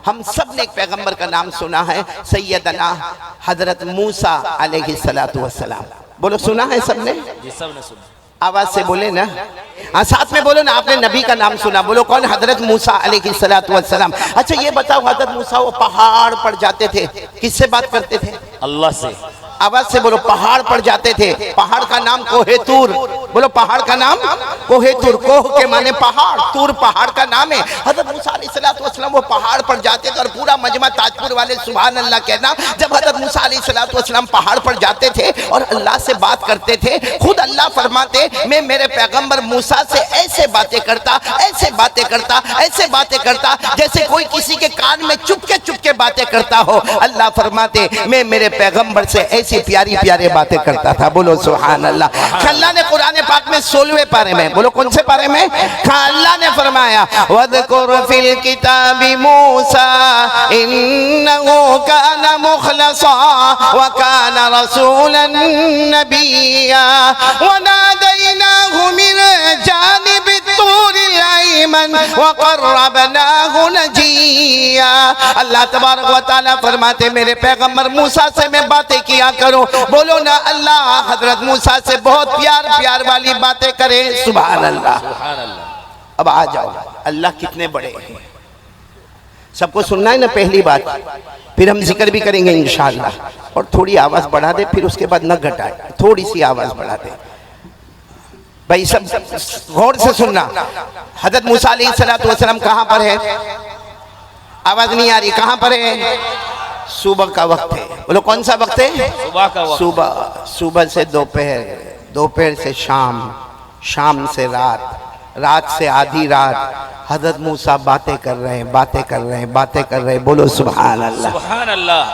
ہم سب نے ایک پیغمبر کا نام سنا ہے، سیدنا حضرت موسیٰ علیہ السلام. بولو سنا ہے سب نے؟ جی سب نے سنا. آواز سے بولے نا، ساتھ میں بولو نا. آپ نے نبی کا نام سنا، بولو کون؟ حضرت موسیٰ علیہ السلام. اچھا یہ بتاؤ، حضرت موسیٰ وہ پہاڑ پر جاتے تھے، کس سے بات کرتے تھے؟ اللہ سے. آواز سے بولو. پہاڑ پر جاتے تھے، پہاڑ کا نام کوہ طور. بولو پہاڑ کا نام کوہ طور. کوہ کے معنی پہاڑ، طور پہاڑ کا نام ہے. حضرت موسیٰ علیہ السلام وہ پہاڑ پر جاتے تھے، اور پورا مجمع تاجپور والے سبحان اللہ کہنا. جب حضرت موسیٰ علیہ السلام پہاڑ پر جاتے تھے اور اللہ سے بات کرتے تھے، خود اللہ فرماتے میں میرے پیغمبر موسیٰ سے ایسے باتیں کرتا، ایسے باتیں کرتا، ایسے باتیں کرتا جیسے کوئی کسی کے کان میں چپکے باتیں کرتا ہو. اللہ فرماتے میں میرے پیغمبر سے ایسی پیاری پیارے باتیں کرتا تھا. بولو سبحان اللہ. اللہ نے قرآن پاک میں 16ویں پارے میں، بولو کون سے پارے میں؟ اللہ نے فرمایا وَاذْكُرْ فِي الْكِتَابِ مُوسَىٰ إِنَّهُ كَانَ مُخْلَصًا وَكَانَ رَسُولًا نَبِيًّا وَنَادَيْنَاهُ مِنْ جَانِبِ الطُّورِ الْأَيْمَنِ وَقَرَّبْنَاهُ نَجِيًّا. اللہ تبارک و تعالیٰ فرماتے میرے پیغمبر موسیٰ سے میں باتیں کیا کرو. بولو نا اللہ حضرت موسیٰ سے بہت پیار والی باتیں کرے. سبحان اللہ. سبحان اللہ. اب آ جاؤ، اللہ کتنے بڑے ہیں. سب کو سننا ہے نا پہلی بات، پھر ہم ذکر بھی کریں گے انشاءاللہ. اور تھوڑی آواز بڑھا دے، پھر اس کے بعد نہ گھٹائے، تھوڑی سی آواز بڑھا دے بھائی. سب غور سے سننا. حضرت موسیٰ علیہ السلام کہاں پر ہے؟ آواز نہیں آ رہی. کہاں پر ہے؟ صبح کا وقت ہے. بولو کون سا وقت ہے؟ صبح کا وقت. صبح سے دوپہر، دوپہر سے شام، شام سے رات، رات سے آدھی رات. حضرت موسیٰ باتیں کر رہے ہیں. بولو سبحان اللہ. سبحان اللہ.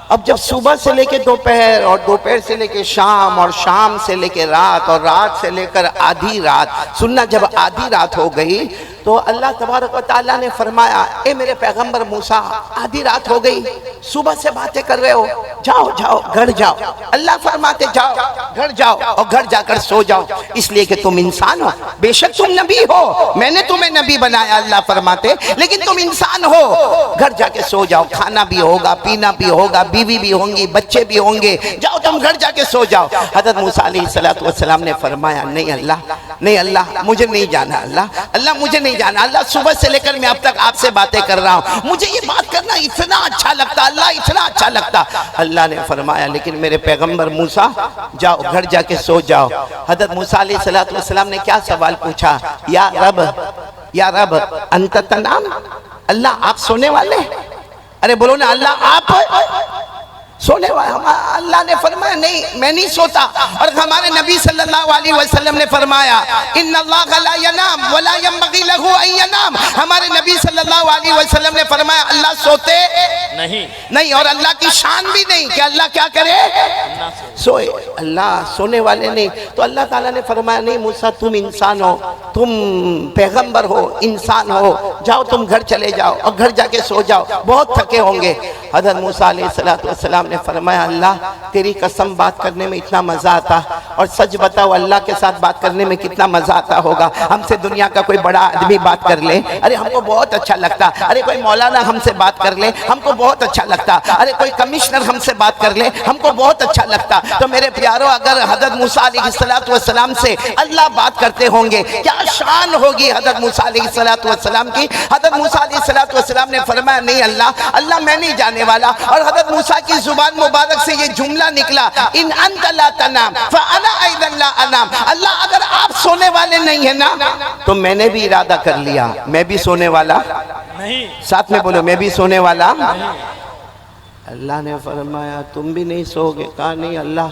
اب جب صبح سے لے کے دوپہر، اور دوپہر سے لے کے شام، اور شام سے لے کے رات، اور رات سے لے کر آدھی رات. سننا، جب آدھی رات ہو گئی تو اللہ تبارک و تعالیٰ نے فرمایا اے میرے پیغمبر موسیٰ، آدھی رات ہو گئی، صبح سے باتیں کر رہے ہو، جاؤ گھر جاؤ. اللہ فرماتے جاؤ گھر جاؤ، اور گھر جا کر سو جاؤ، اس لیے کہ تم انسان ہو. بے شک تم نبی ہو، میں نے تمہیں نبی بنایا اللہ فرماتے، لیکن تم انسان ہو. گھر جا کے سو جاؤ، کھانا بھی ہوگا، پینا بھی ہوگا، بیوی بھی ہوں گی، بچے بھی ہوں گے، جاؤ تم گھر جا کے سو جاؤ. حضرت موسیٰ علیہ السلام نے فرمایا نہیں اللہ مجھے نہیں جانا. اللہ مجھے نہیں جانا. اللہ صبح سے لے کر میں اب تک آپ سے باتیں کر رہا ہوں، مجھے یہ بات کرنا اتنا اچھا لگتا. اللہ اتنا اچھا لگتا. اللہ نے فرمایا لیکن میرے پیغمبر موسیٰ جاؤ گھر جا کے سو جاؤ. حضرت موسیٰ علیہ السلام نے کیا سوال پوچھا؟ یا رب انت تنام؟ اللہ آپ سونے والے؟ ارے بولو نا اللہ آپ سونے والے. اللہ نے فرمایا نہیں میں نہیں سوتا. اور ہمارے نبی صلی اللہ علیہ وسلم نے فرمایا ان اللہ لا ینام ولا ينبغي له ان ينام. ہمارے نبی صلی اللہ علیہ وسلم نے فرمایا اللہ سوتے نہیں، اور اللہ کی شان بھی نہیں کہ اللہ کیا کرے سوئے. اللہ سونے والے نہیں. تو اللہ تعالیٰ نے فرمایا نہیں موسیٰ تم انسان ہو، تم پیغمبر ہو، انسان ہو، جاؤ تم گھر چلے جاؤ اور گھر جا کے سو جاؤ، بہت تھکے ہوں گے. حضرت موسیٰ علیہ السلام نے فرمایا اللہ تیری قسم بات کرنے میں اتنا مزہ آتا، اور سچ بتاؤ اللہ کے ساتھ بات کرنے میں کتنا مزہ آتا ہوگا. ہم سے دنیا کا کوئی بڑا آدمی بات کر لے، ارے ہم کو بہت اچھا لگتا. ارے کوئی مولانا ہم سے بات کر لے، ہم کو بہت اچھا لگتا. ارے کوئی کمشنر ہم سے بات کر لے، ہم کو بہت اچھا لگتا. تو میرے پیارو اگر حضرت موسیٰ علیہ السلام سے اللہ بات کرتے ہوں گے کیا شان ہوگی حضرت موسیٰ علیہ السلام کی. حضرت موسیٰ علیہ السلام نے فرمایا نہیں اللہ میں نہیں جانے والا. اور حضرت موسیٰ کی زبان مبارک سے یہ جملہ نکلا ان انت لا تنام فانا ایضا لا انام. اللہ اگر آپ سونے والے نہیں ہیں نا تو میں نے بھی ارادہ کر لیا میں بھی سونے والا نہیں. ساتھ میں بولو میں بھی سونے والا. اللہ نے فرمایا تم بھی نہیں سو گے؟ کہا نہیں اللہ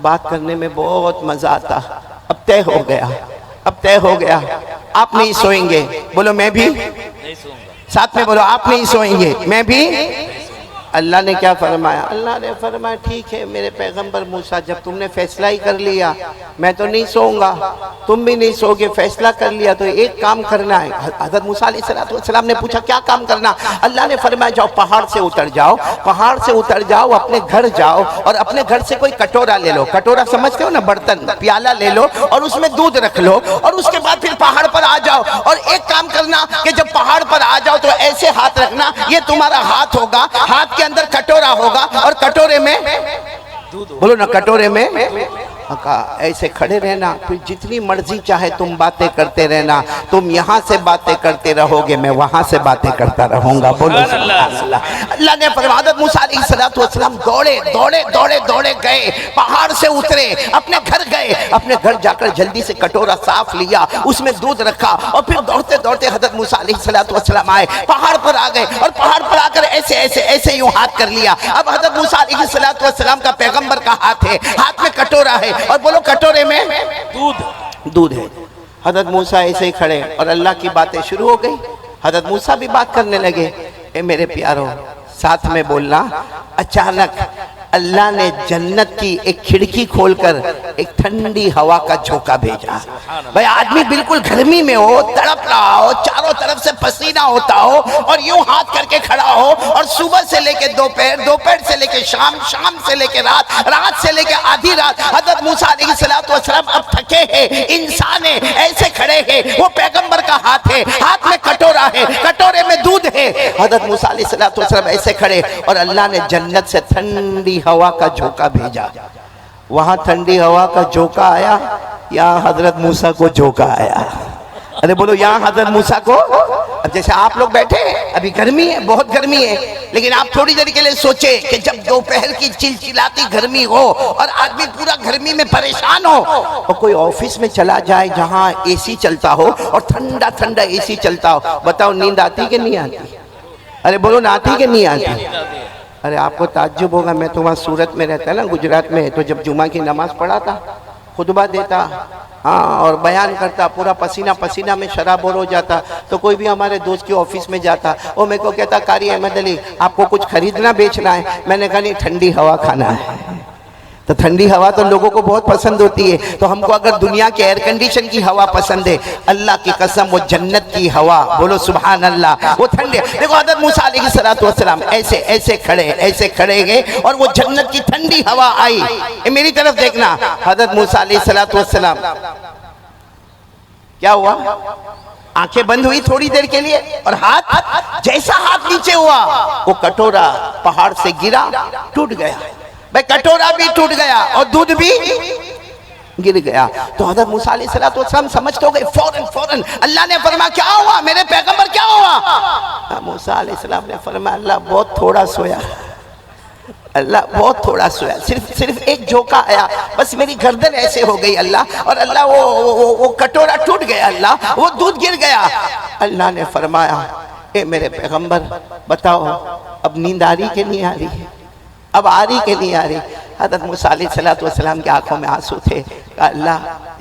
بات کرنے میں بہت مزہ آتا. اب طے ہو گیا آپ نہیں سوئیں گے. بولو میں بھی نہیں سوؤں گا. ساتھ میں بولو آپ نہیں سوئیں گے میں بھی. اللہ نے کیا فرمایا؟ اللہ نے فرمایا ٹھیک ہے میرے پیغمبر موسیٰ، جب تم نے فیصلہ ہی کر لیا میں تو نہیں سوؤں گا، تم بھی نہیں سو گے، فیصلہ کر لیا تو ایک کام کرنا ہے۔ حضرت موسیٰ علیہ السلام نے پوچھا کیا کام کرنا؟ اللہ نے فرمایا جاؤ پہاڑ سے اتر جاؤ، پہاڑ سے اتر جاؤ، اپنے گھر جاؤ اور اپنے گھر سے کوئی کٹورا لے لو، کٹورا سمجھتے ہو نا، برتن، پیالہ لے لو اور اس میں دودھ رکھ لو، اور اس کے بعد پھر پہاڑ پر آ جاؤ، اور ایک کام کرنا کہ جب پہاڑ پر آ جاؤ تو ایسے ہاتھ رکھنا، یہ تمہارا ہاتھ ہوگا، ہاتھ کے اندر کٹورا ہوگا اور کٹورے میں بولو نا، کٹورے میں ایسے کھڑے رہنا، پھر جتنی مرضی چاہے تم باتیں کرتے رہنا، تم یہاں سے باتیں کرتے رہو گے میں وہاں سے باتیں کرتا رہوں گا، بولو سبحان اللہ۔ اللہ نے فرمایا حضرت موسیٰ علیہ السلام دوڑے گئے، پہاڑ سے اترے، اپنے گھر گئے، اپنے گھر جا کر جلدی سے کٹورا صاف لیا، اس میں دودھ رکھا، اور پھر دوڑتے حضرت موسیٰ علیہ السلام آئے، پہاڑ پر آ گئے، اور پہاڑ پر آ کر ایسے یوں ہاتھ کر لیا۔ اب حضرت موسیٰ علیہ السلام کا پیغمبر کا ہاتھ ہے، ہاتھ میں کٹورا ہے، اور بولو کٹورے میں دودھ ہے۔ حضرت موسیٰ ایسے ہی کھڑے اور اللہ کی باتیں شروع ہو گئی، حضرت موسیٰ بھی بات کرنے لگے۔ اے میرے پیاروں، ساتھ میں بولنا، اچانک اللہ نے جنت کی ایک کھڑکی کھول کر ایک ٹھنڈی ہوا کا جھونکا بھیجا۔ بھئی آدمی بالکل گرمی میں ہو، تڑپ رہا ہو، چاروں طرف سے پسینہ ہوتا ہو، اور یوں ہاتھ کر کے کھڑا ہو، اور صبح سے لے کے دوپہر، دوپہر سے لے کے شام، شام سے لے کے رات، رات سے لے کے آدھی رات، حضرت موسیٰ علیہ السلام اب تھکے ہیں، انسان ہیں، ایسے کھڑے ہیں، وہ پیغمبر کا ہاتھ ہے، ہاتھ میں کٹورا ہے، کٹورے میں دودھ ہے۔ حضرت موسیٰ علیہ السلام ایسے کھڑے، اور اللہ نے جنت سے ٹھنڈی ہوا کا جھونکا بھیجا۔ وہاں ٹھنڈی ہوا کا جھونکا آیا، یہاں حضرت موسیٰ کو جھونکا آیا۔ ارے بولو یہاں حضرت موسیٰ کو۔ اب جیسے آپ لوگ بیٹھے ہیں، ابھی گرمی ہے، بہت گرمی ہے، لیکن آپ تھوڑی دیر کے لیے سوچیں کہ جب دوپہر کی چلچلاتی گرمی ہو اور آدمی پورا گرمی میں پریشان ہو، اور کوئی آفس میں چلا جائے جہاں اے سی چلتا ہو اور ٹھنڈا ٹھنڈا اے سی چلتا ہو، بتاؤ نیند آتی کہ نہیں آتی؟ ارے بولو نہ آتی کہ نہیں آتی؟ ارے آپ کو تعجب ہوگا، میں تو وہاں سورت میں رہتا نا، گجرات میں، تو جب جمعہ کی نماز پڑھاتا، خطبہ دیتا، اور بیان کرتا، پورا پسینہ میں شرابور ہو جاتا، تو کوئی بھی ہمارے دوست کی آفس میں جاتا، وہ میرے کو کہتا قاری احمد علی آپ کو کچھ خریدنا بیچنا ہے؟ میں نے کہا نہیں، ٹھنڈی ہوا کھانا ہے۔ تو ٹھنڈی ہوا تو لوگوں کو بہت پسند ہوتی ہے، تو ہم کو اگر دنیا کے ایئر کنڈیشن کی ہوا پسند ہے، اللہ کی قسم وہ جنت کی ہوا، بولو سبحان اللہ، وہ ٹھنڈے۔ دیکھو حضرت موسیٰ علیہ السلام ایسے کھڑے گئے، اور وہ جنت کی ٹھنڈی ہوا آئی۔ میری طرف دیکھنا، حضرت موسیٰ علیہ السلام کیا ہوا؟ آنکھیں بند ہوئی تھوڑی دیر کے لیے، اور جیسا ہاتھ نیچے ہوا، وہ کٹورا پہاڑ سے گرا، ٹوٹ گیا۔ بھئی کٹورا بھی ٹوٹ گیا اور دودھ بھی گر گیا۔ تو حضرت موسیٰ علیہ السلام سمجھتے ہو گئے، فوراً اللہ نے فرمایا کیا ہوا میرے پیغمبر، کیا ہوا؟ موسیٰ علیہ السلام نے فرمایا اللہ بہت تھوڑا سویا، اللہ بہت تھوڑا سویا، صرف ایک جھونکا آیا، بس میری گردن ایسے ہو گئی اللہ، اور اللہ وہ کٹورا ٹوٹ گیا اللہ، وہ دودھ گر گیا۔ اللہ نے فرمایا اے میرے پیغمبر بتاؤ اب نیند آ رہی کہ نہیں آ رہی ہے؟ اب آ رہی کہ نہیں آ رہی؟ حضرت موسیٰ علیہ السلام کی آنکھوں میں آنسو تھے، کہا اللہ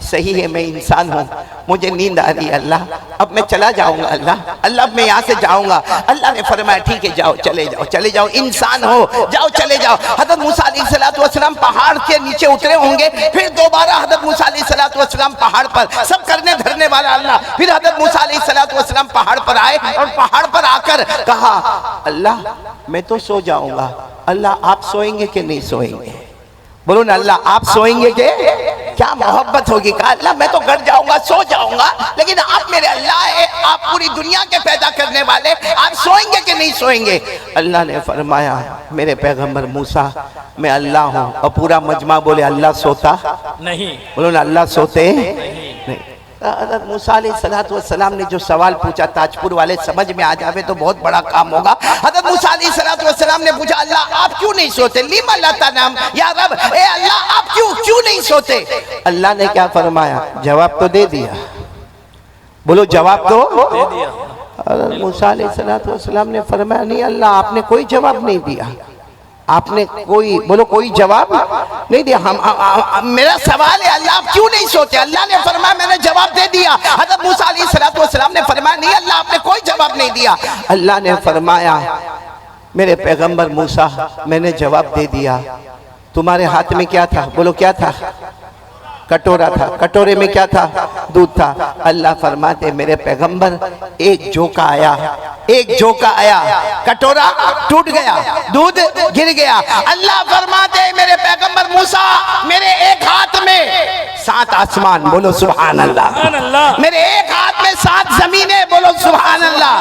صحیح ہے میں انسان ہوں، مجھے نیند آ رہی ہے اللہ، اب میں چلا جاؤں گا اللہ اب میں یہاں سے جاؤں گا۔ اللہ نے فرمایا ٹھیک ہے جاؤ، چلے جاؤ، انسان ہو، جاؤ چلے جاؤ۔ حضرت موسیٰ علیہ السلام پہاڑ کے نیچے اترے ہوں گے، پھر دوبارہ حضرت موسیٰ علیہ السلام پہاڑ پر، سب کرنے دھرنے والا اللہ، پھر حضرت موسیٰ علیہ السلام پہاڑ پر آئے، اور پہاڑ پر آ کر کہا اللہ میں تو سو جاؤں گا، اللہ آپ سوئیں گے کہ نہیں سوئیں گے؟ بولو نا اللہ آپ سوئیں گے کہ؟ کیا محبت ہوگی، کہا اللہ میں تو گھر جاؤں گا، سو جاؤں گا، لیکن آپ میرے اللہ ہیں، آپ پوری دنیا کے پیدا کرنے والے، آپ سوئیں گے کہ نہیں سوئیں گے؟ اللہ نے فرمایا میرے پیغمبر موسیٰ میں اللہ ہوں، اور پورا مجمع بولے اللہ سوتا نہیں، بولو نا اللہ سوتے نہیں۔ حضرت موسیٰ علیہ السلام نے جو سوال پوچھا، تاج پور والے سمجھ میں آ جاوے تو بہت بڑا کام ہوگا۔ حضرت موسیٰ علیہ السلام نے پوچھا اللہ آپ کیوں نہیں سوتے؟ لیما لا تنام، یا رب اے اللہ آپ کیوں نہیں سوتے؟ اللہ نے کیا فرمایا؟ جواب تو دے دیا، بولو جواب تو دے دیا۔ حضرت موسیٰ علیہ السلام نے فرمایا نہیں اللہ آپ نے کوئی جواب نہیں دیا، آپ نے کوئی جواب نہیں دیا، میرا سوال ہے اللہ آپ کیوں نہیں سوتے؟ اللہ نے فرمایا میں نے جواب دے دیا۔ حضرت موسیٰ علیہ السلام نے فرمایا نہیں اللہ آپ نے کوئی جواب نہیں دیا۔ اللہ نے فرمایا میرے پیغمبر موسیٰ میں نے جواب دے دیا تمہارے ہاتھ میں کیا تھا؟ بولو کیا تھا؟ کٹورا تھا. کٹورے میں کیا تھا؟ دودھ تھا. اللہ فرماتے میرے پیغمبر ایک جھونکا آیا, ایک جھونکا آیا, کٹورا ٹوٹ گیا, دودھ گر گیا. اللہ فرماتے میرے پیغمبر موسیٰ میرے ایک ہاتھ میں 7 آسمان, بولو سبحان اللہ, میرے ایک ہاتھ میں 7 زمینیں, بولو سبحان اللہ.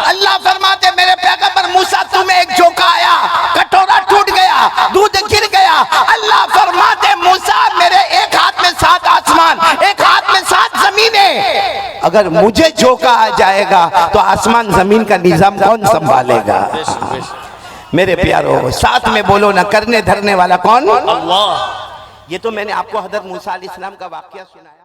اللہ فرماتے میرے پیغمبر موسیٰ تمہیں ایک جھونکا آیا, کٹورا ٹوٹ گیا, دودھ گر گیا. اللہ فرماتے موسیٰ میرے ایک ہاتھ میں 7 آسمان, ایک ہاتھ میں 7 زمینیں. اگر مجھے جھونکا آ جائے گا تو آسمان زمین کا نظام کون سنبھالے گا؟ میرے پیارو ساتھ میں بولو نہ, کرنے دھرنے والا کون؟ اللہ. یہ تو میں نے آپ کو حضرت موسیٰ علیہ السلام کا واقعہ سنایا.